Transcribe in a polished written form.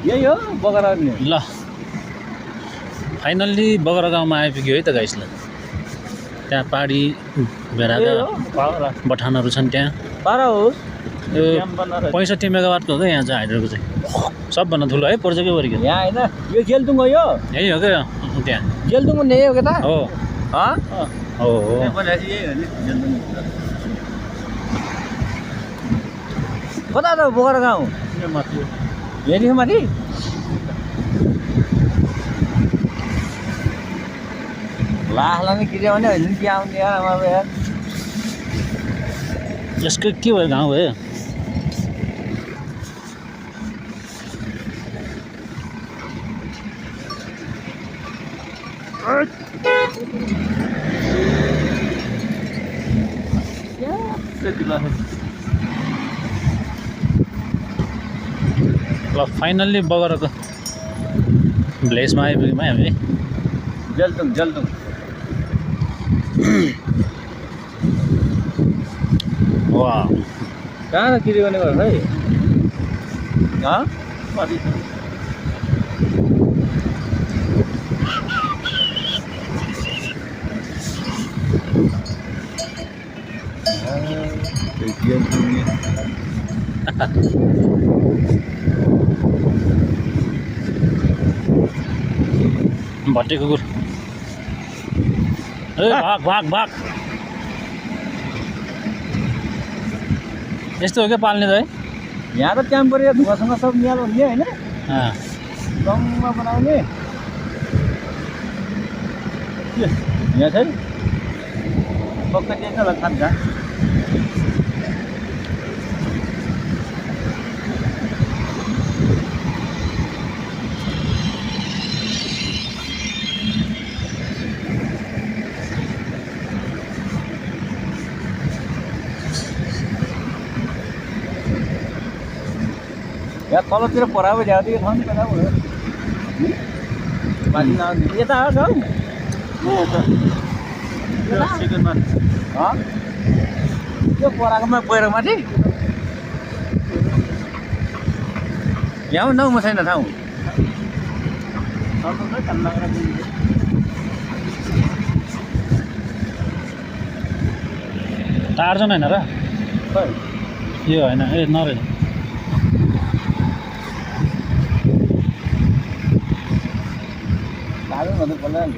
यही हो बगरा नि ल फाइनल्ली बगरा गाउँमा आइपुग्यो है त गाइस ल त्यहाँ पहाडी भेडाका बठानहरू छन् त्यहाँ पारा हो यो 65 मेगावाटको हो क्या यहाँ चाहिँ हाइड्रोको चाहिँ सबभन्दा ठुलो है प्रोजेक्टै गरेको यहाँ होइन यो जेलतुङ हो यो यही हो क्या त्यहाँ जेलतुङ नै हो क्या त हो हो कता त बगरा गाउँ यहाँदेखि माथि लाखलाई नै किरे भने होइन कि आउने यार अब यार यसको के भयो गाउँ भयो ल फाइनल्ली बगरको भ्लेसमा आइपुग्यौँ है हामी जलतुङ जलतुङ वा कहाँ किरी गर्ने गर्छ है भट्टे कुकुर ए भाग भाग भाग यस्तो हो क्या पाल्ने त है यहाँ त टेम्परेचर धुवासँग सब निहाल हुने होइन रङमा बनाउने यहाँ चाहिँ पक्का टेन्सन होला खान्छ यहाँ तलतिर परायो झ्याउ यो ठाउँ नि कता भयो माथि नआउने यता हो ठाउँ त्यो पराकोमा गएर माथि यहाँ नाउँमा छैन ठाउँ टार्जन होइन र यो होइन ए नरहेछ भन्नु पर्दैन